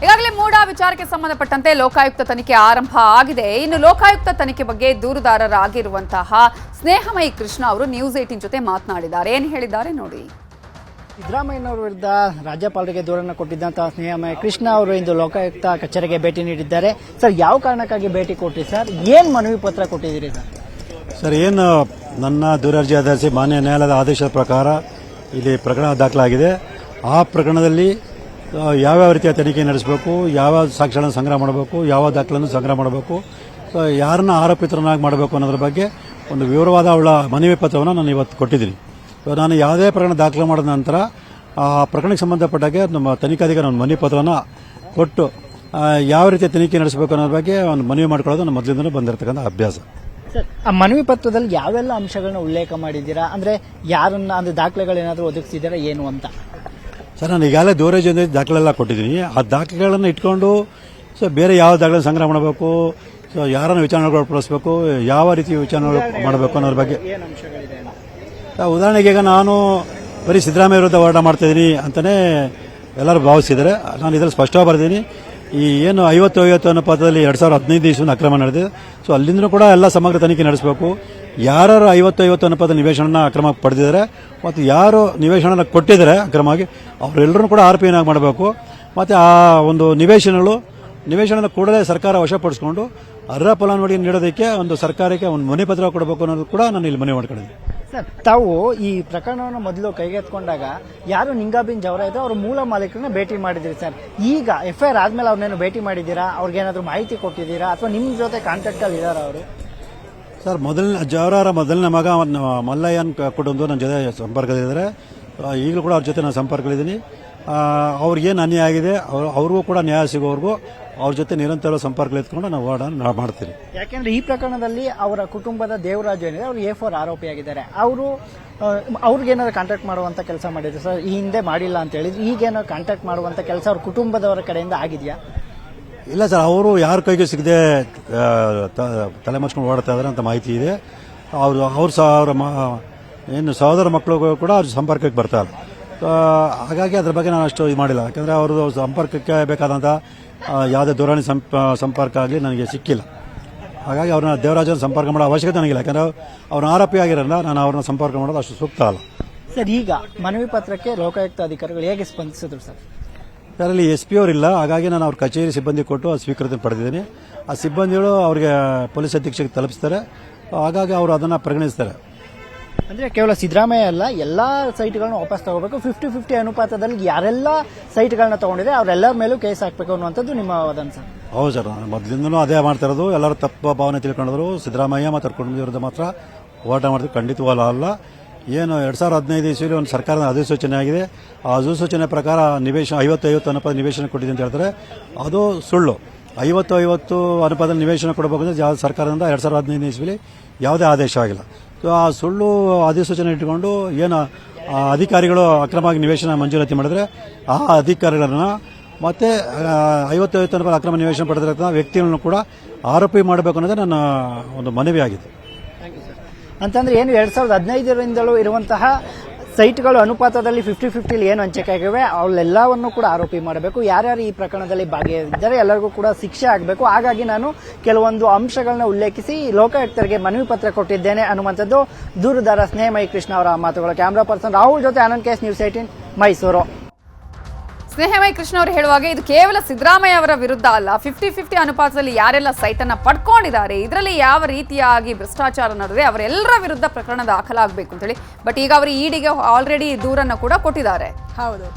ಈಗಾಗಲೇ ಮೂಡಾ ವಿಚಾರಕ್ಕೆ ಸಂಬಂಧಪಟ್ಟಂತೆ ಲೋಕಾಯುಕ್ತ ತನಿಖೆ ಆರಂಭ ಆಗಿದೆ. ಇನ್ನು ಲೋಕಾಯುಕ್ತ ತನಿಖೆ ಬಗ್ಗೆ ದೂರುದಾರರಾಗಿರುವಂತಹ ಸ್ನೇಹಮಯಿ ಕೃಷ್ಣ ಅವರು ನ್ಯೂಸ್ 18 ಜೊತೆ ಮಾತನಾಡಿದ್ದಾರೆ. ಏನು ಹೇಳಿದ್ದಾರೆ ನೋಡಿ. ಸಿದ್ದರಾಮಯ್ಯನವರ ವಿರುದ್ಧ ರಾಜ್ಯಪಾಲರಿಗೆ ದೂರನ್ನು ಕೊಟ್ಟಿದ್ದಂತಹ ಸ್ನೇಹಮಯಿ ಕೃಷ್ಣ ಅವರು ಇಂದು ಲೋಕಾಯುಕ್ತ ಕಚೇರಿಗೆ ಭೇಟಿ ನೀಡಿದ್ದಾರೆ. ಸರ್, ಯಾವ ಕಾರಣಕ್ಕಾಗಿ ಭೇಟಿ ಕೊಟ್ರಿ ಸರ್? ಏನು ಮನವಿ ಪತ್ರ ಕೊಟ್ಟಿದ್ದೀರಿ ಸರ್? ಸರ್, ಏನು ನನ್ನ ದೂರರ್ಜಿ ಆಧರಿಸಿ ಮಾನ್ಯ ನ್ಯಾಯಾಲಯದ ಆದೇಶದ ಪ್ರಕಾರ ಇಲ್ಲಿ ಪ್ರಕರಣ ದಾಖಲಾಗಿದೆ. ಆ ಪ್ರಕರಣದಲ್ಲಿ ಯಾವ್ಯಾವ ರೀತಿಯ ತನಿಖೆ ನಡೆಸಬೇಕು, ಯಾವ ಸಾಕ್ಷ್ಯಗಳನ್ನು ಸಂಗ್ರಹ ಮಾಡಬೇಕು, ಯಾವ ದಾಖಲೆಯನ್ನು ಸಂಗ್ರಹ ಮಾಡಬೇಕು, ಯಾರನ್ನ ಆರೋಪಿತರನ್ನಾಗಿ ಮಾಡಬೇಕು ಅನ್ನೋದ್ರ ಬಗ್ಗೆ ಒಂದು ವಿವರವಾದ ಮನವಿ ಪತ್ರವನ್ನು ನಾನು ಇವತ್ತು ಕೊಟ್ಟಿದ್ದೀನಿ. ನಾನು ಯಾವುದೇ ಪ್ರಕರಣ ದಾಖಲೆ ಮಾಡಿದ ನಂತರ ಆ ಪ್ರಕರಣಕ್ಕೆ ಸಂಬಂಧಪಟ್ಟಾಗೆ ನಮ್ಮ ತನಿಖಾಧಿಕಾರಿ ಒಂದು ಮನವಿ ಪತ್ರವನ್ನು ಕೊಟ್ಟು ಯಾವ ರೀತಿಯ ತನಿಖೆ ನಡೆಸಬೇಕು ಅನ್ನೋದ್ರ ಬಗ್ಗೆ ಒಂದು ಮನವಿ ಮಾಡಿಕೊಳ್ಳೋದು ನಮ್ಮ ಮೊದಲಿಂದಲೂ ಬಂದಿರತಕ್ಕಂಥ ಅಭ್ಯಾಸ. ಸರ್, ಆ ಮನವಿ ಪತ್ರದಲ್ಲಿ ಯಾವೆಲ್ಲ ಅಂಶಗಳನ್ನ ಉಲ್ಲೇಖ ಮಾಡಿದ್ದೀರಾ? ಅಂದ್ರೆ ಯಾರನ್ನ ಅಂದ್ರೆ ದಾಖಲೆಗಳೇನಾದರೂ ಒದಗಿಸಿದ್ದೀರಾ ಏನು ಅಂತ? ಸರ್, ನಾನು ಈಗಾಗಲೇ ದೂರಜಿ ದಾಖಲೆಲ್ಲ ಕೊಟ್ಟಿದ್ದೀನಿ. ಆ ದಾಖಲೆಗಳನ್ನು ಇಟ್ಕೊಂಡು ಬೇರೆ ಯಾವ ದಾಖಲೆ ಸಂಗ್ರಹ ಮಾಡಬೇಕು, ಯಾರನ್ನು ವಿಚಾರಣೆಗೊಳಪಡಿಸಬೇಕು, ಯಾವ ರೀತಿ ವಿಚಾರಣೆ ಮಾಡಬೇಕು ಅನ್ನೋದ್ರ ಬಗ್ಗೆ. ಉದಾಹರಣೆಗೆ ಈಗ ನಾನು ಬರೀ ಸಿದ್ದರಾಮಯ್ಯ ವಿರುದ್ಧ ಹೋರಾಟ ಮಾಡ್ತಾಯಿದ್ದೀನಿ ಅಂತಲೇ ಎಲ್ಲರೂ ಭಾವಿಸಿದ್ದಾರೆ. ನಾನು ಇದರಲ್ಲಿ ಸ್ಪಷ್ಟವಾಗಿ ಬರ್ತೀನಿ. ಈ ಏನು 50-50 ಅನುಪಾತದಲ್ಲಿ 2015 ಇಸ್ವಿನ ಅಕ್ರಮ ನಡೆದಿದೆ. ಅಲ್ಲಿಂದಲೂ ಕೂಡ ಎಲ್ಲ ಸಮಗ್ರ ತನಿಖೆ ನಡೆಸಬೇಕು. ಯಾರು 50-50 ಅನುಪಾತ ನಿವೇಶನ ಅಕ್ರಮ ಪಡೆದಿದ್ದಾರೆ ಮತ್ತು ಯಾರು ನಿವೇಶನ ಕೊಟ್ಟಿದ್ದಾರೆ ಅಕ್ರಮವಾಗಿ ಅವರೆಲ್ಲರೂ ಕೂಡ ಆರೋಪಿಯನ್ನಾಗಿ ಮಾಡಬೇಕು. ಮತ್ತು ಆ ಒಂದು ನಿವೇಶನದ ಕೂಡಲೇ ಸರ್ಕಾರ ವಶಪಡಿಸಿಕೊಂಡು ಅರ್ಹ ಫಲಾನುಭವಿ ನೀಡೋದಕ್ಕೆ ಒಂದು ಸರ್ಕಾರಕ್ಕೆ ಒಂದು ಮನವಿ ಪತ್ರ ಕೊಡಬೇಕು ಅನ್ನೋದು ಕೂಡ ನಾನು ಇಲ್ಲಿ ಮನವಿ ಮಾಡ್ಕೊಂಡಿದ್ದೀನಿ. ಸರ್, ತಾವು ಈ ಪ್ರಕರಣವನ್ನು ಮೊದಲು ಕೈಗೆತ್ಕೊಂಡಾಗ ಯಾರು ನಿಂಗಾಬಿನ್ ಜವರ ಇದ್ರೆ ಅವ್ರ ಮೂಲ ಮಾಲೀಕರನ್ನ ಭೇಟಿ ಮಾಡಿದ್ರಿ ಸರ್. ಈಗ FIR ಆದ್ಮೇಲೆ ಅವ್ರನ್ನೇನು ಭೇಟಿ ಮಾಡಿದ್ದೀರಾ? ಅವ್ರಿಗೇನಾದ್ರೂ ಮಾಹಿತಿ ಕೊಟ್ಟಿದ್ದೀರಾ ಅಥವಾ ನಿಮ್ಮ ಜೊತೆ ಕಾಂಟ್ಯಾಕ್ಟ್ ಅಲ್ಲಿ ಇದಾರ ಅವರು? ಸರ್, ಜವರಾರ ಮೊದಲನೇ ಮಗ ಮಲ್ಲಯ್ಯನ್ ಕುಟುಂಬ ನನ್ನ ಜೊತೆ ಸಂಪರ್ಕದಲ್ಲಿದ್ದಾರೆ. ಈಗಲೂ ಕೂಡ ಅವ್ರ ಜೊತೆ ನಾನು ಸಂಪರ್ಕದಲ್ಲಿದ್ದೀನಿ. ಅವ್ರಿಗೇನು ಅನ್ಯಾಯ ಆಗಿದೆ ಅವ್ರಿಗೂ ಕೂಡ ನ್ಯಾಯ ಸಿಗೋವರೆಗೂ ಅವ್ರ ಜೊತೆ ನಿರಂತರ ಸಂಪರ್ಕ ಎತ್ಕೊಂಡು ನಾವು ಹೋರಾಟ ಮಾಡ್ತೀವಿ. ಯಾಕೆಂದ್ರೆ ಈ ಪ್ರಕರಣದಲ್ಲಿ ಅವರ ಕುಟುಂಬದ ದೇವರಾಜು ಏನಿದೆ ಅವರು A4 ಆರೋಪಿಯಾಗಿದ್ದಾರೆ. ಅವ್ರಿಗೇನಾದ್ರು ಕಾಂಟ್ಯಾಕ್ಟ್ ಮಾಡುವಂತ ಕೆಲಸ ಮಾಡಿದ್ರು ಸರ್? ಈ ಹಿಂದೆ ಮಾಡಿಲ್ಲ ಅಂತ ಹೇಳಿದ್ರು. ಈಗೇನೋ ಕಾಂಟ್ಯಾಕ್ಟ್ ಮಾಡುವಂತ ಕೆಲಸ ಅವ್ರ ಕುಟುಂಬದವರ ಕಡೆಯಿಂದ ಆಗಿದೆಯಾ? ಇಲ್ಲ ಸರ್, ಅವರು ಯಾರ ಕೈಗೆ ಸಿಗದೆ ತಲೆ ಮಚ್ಕೊಂಡು ಓಡ್ತಾ ಇದ್ದಾರೆ ಅಂತ ಮಾಹಿತಿ ಇದೆ. ಅವ್ರ ಏನು ಸಹೋದರ ಮಕ್ಕಳು ಕೂಡ ಅವ್ರ ಸಂಪರ್ಕಕ್ಕೆ ಬರ್ತಾರೆ. ಹಾಗಾಗಿ ಅದ್ರ ಬಗ್ಗೆ ನಾನು ಅಷ್ಟು ಇದು ಮಾಡಿಲ್ಲ. ಯಾಕಂದರೆ ಅವರು ಸಂಪರ್ಕಕ್ಕೆ ಬೇಕಾದಂಥ ಯಾವುದೇ ದೂರವಾಣಿ ಸಂಪರ್ಕ ಆಗಲಿ ನನಗೆ ಸಿಕ್ಕಿಲ್ಲ. ಹಾಗಾಗಿ ಅವ್ರನ್ನ ದೇವರಾಜನ ಸಂಪರ್ಕ ಮಾಡೋ ಅವಶ್ಯಕತೆ ನನಗಿಲ್ಲ. ಯಾಕಂದರೆ ಅವ್ರನ್ನ ಆರೋಪಿ ಆಗಿರೋದ್ರಿಂದ ನಾನು ಅವ್ರನ್ನ ಸಂಪರ್ಕ ಮಾಡೋದು ಅಷ್ಟು ಸೂಕ್ತ ಅಲ್ಲ. ಸರ್, ಈಗ ಮನವಿ ಪತ್ರಕ್ಕೆ ಲೋಕಾಯುಕ್ತ ಅಧಿಕಾರಿಗಳು ಹೇಗೆ ಸ್ಪಂದಿಸಿದ್ರು ಸರ್? ಅದರಲ್ಲಿ SP ಅವರಿಲ್ಲ. ಹಾಗಾಗಿ ನಾನು ಅವ್ರ ಕಚೇರಿ ಸಿಬ್ಬಂದಿ ಕೊಟ್ಟು ಅದು ಸ್ವೀಕೃತಿ ಪಡೆದಿದ್ದೀನಿ. ಆ ಸಿಬ್ಬಂದಿಗಳು ಅವರಿಗೆ ಪೊಲೀಸ್ ಅಧೀಕ್ಷಕ್ಕೆ ತಲುಪಿಸ್ತಾರೆ. ಹಾಗಾಗಿ ಅವರು ಅದನ್ನು ಪರಿಗಣಿಸ್ತಾರೆ. ಅಂದ್ರೆ ಕೇವಲ ಸಿದ್ದರಾಮಯ್ಯ ಅಲ್ಲ, ಎಲ್ಲಾ ಸೈಟ್ಗಳನ್ನ ವಾಪಸ್ ತಗೋಬೇಕು. 50-50 ಅನುಪಾತದಲ್ಲಿ ಯಾರೆಲ್ಲ ಸೈಟ್ಗಳನ್ನ ತಗೊಂಡಿದೆ ಅವರೆಲ್ಲರ ಮೇಲೂ ಕೇಸ್ ಹಾಕಬೇಕು ಅನ್ನುವಂಥದ್ದು ನಿಮ್ಮ ವಾದನ ಸರ್? ಹೌದು ಸರ್, ನಾನು ಮೊದಲಿಂದನೂ ಅದೇ ಮಾಡ್ತಾ ಇರೋದು. ಎಲ್ಲರೂ ತಪ್ಪು ಭಾವನೆ ತಿಳ್ಕೊಂಡ್ರು. ಸಿದ್ದರಾಮಯ್ಯ ಮತ್ತು ಅವ್ರ ಕುಟುಂಬದ ವಿರುದ್ಧ ಮಾತ್ರ ಹೋರಾಟ ಮಾಡ್ತೀವಿ, ಖಂಡಿತವಲ್ಲ ಅಲ್ಲ. ಏನು 2015 ಇಸ್ವಿಯಲ್ಲಿ ಒಂದು ಸರ್ಕಾರದ ಅಧಿಸೂಚನೆ ಆಗಿದೆ. ಆ ಅಧಿಸೂಚನೆ ಪ್ರಕಾರ 50-50 ಅನುಪಾತ ನಿವೇಶನ ಕೊಟ್ಟಿದೆ ಅಂತ ಹೇಳ್ತಾರೆ. ಅದು ಸುಳ್ಳು. 50-50 ಅನುಪಾತದಲ್ಲಿ ನಿವೇಶನ ಕೊಡಬೇಕಂದ್ರೆ ಯಾವ ಸರ್ಕಾರದಿಂದ 2015 ಇಸ್ವಿಲಿ ಯಾವುದೇ ಆದೇಶ ಆಗಿಲ್ಲ. ಆ ಸುಳ್ಳು ಅಧಿಸೂಚನೆ ಇಟ್ಟುಕೊಂಡು ಏನು ಅಧಿಕಾರಿಗಳು ಅಕ್ರಮವಾಗಿ ನಿವೇಶನ ಮಂಜೂರಾತಿ ಮಾಡಿದ್ರೆ ಆ ಅಧಿಕಾರಿಗಳನ್ನ ಮತ್ತೆ 50-50 ಅನುಪಾತ ಅಕ್ರಮ ನಿವೇಶನ ಪಡೆದಿರೋ ವ್ಯಕ್ತಿಗಳನ್ನು ಕೂಡ ಆರೋಪಿ ಮಾಡಬೇಕು ಅನ್ನೋದೇ ನನ್ನ ಒಂದು ಮನವಿ ಆಗಿದೆ. ಅಂತಂದ್ರೆ ಏನು 2015ರಿಂದಲೂ ಇರುವಂತಹ ಸೈಟ್ಗಳು ಅನುಪಾತದಲ್ಲಿ 50-50 ಏನು ಹಂಚಿಕೆ ಆಗಿವೆ ಅವಳೆಲ್ಲವನ್ನು ಕೂಡ ಆರೋಪಿ ಮಾಡಬೇಕು. ಯಾರ್ಯಾರು ಈ ಪ್ರಕರಣದಲ್ಲಿ ಭಾಗಿಯಾಗಿದ್ದಾರೆ ಎಲ್ಲರಿಗೂ ಕೂಡ ಶಿಕ್ಷೆ ಆಗಬೇಕು. ಹಾಗಾಗಿ ನಾನು ಕೆಲವೊಂದು ಅಂಶಗಳನ್ನ ಉಲ್ಲೇಖಿಸಿ ಲೋಕಾಯುಕ್ತರಿಗೆ ಮನವಿ ಪತ್ರ ಕೊಟ್ಟಿದ್ದೇನೆ ಅನ್ನುವಂಥದ್ದು ದೂರುದಾರ ಸ್ನೇಹಮಯಿ ಕೃಷ್ಣ ಅವರ ಮಾತುಗಳು. ಕ್ಯಾಮರಾ ಪರ್ಸನ್ ರಾಹುಲ್ ಜೊತೆ ಆನಂದ್ KS, ನ್ಯೂಸ್ 18 ಮೈಸೂರು. ಸ್ನೇಹಮಯಿ ಕೃಷ್ಣ ಅವರು ಹೇಳುವಾಗ ಇದು ಕೇವಲ ಸಿದ್ದರಾಮಯ್ಯ ಅವರ ವಿರುದ್ಧ ಅಲ್ಲ, 50-50 ಅನುಪಾತದಲ್ಲಿ ಯಾರೆಲ್ಲ ಸೈಟನ್ನು ಪಡ್ಕೊಂಡಿದ್ದಾರೆ, ಇದರಲ್ಲಿ ಯಾವ ರೀತಿಯಾಗಿ ಭ್ರಷ್ಟಾಚಾರ ನಡೆದಿದೆ ಅವರೆಲ್ಲರ ವಿರುದ್ಧ ಪ್ರಕರಣ ದಾಖಲಾಗಬೇಕು ಅಂತೇಳಿ. ಬಟ್ ಈಗ ಅವರು EDಗೆ ಆಲ್ರೆಡಿ ದೂರನ್ನು ಕೂಡ ಕೊಟ್ಟಿದ್ದಾರೆ. ಹೌದು.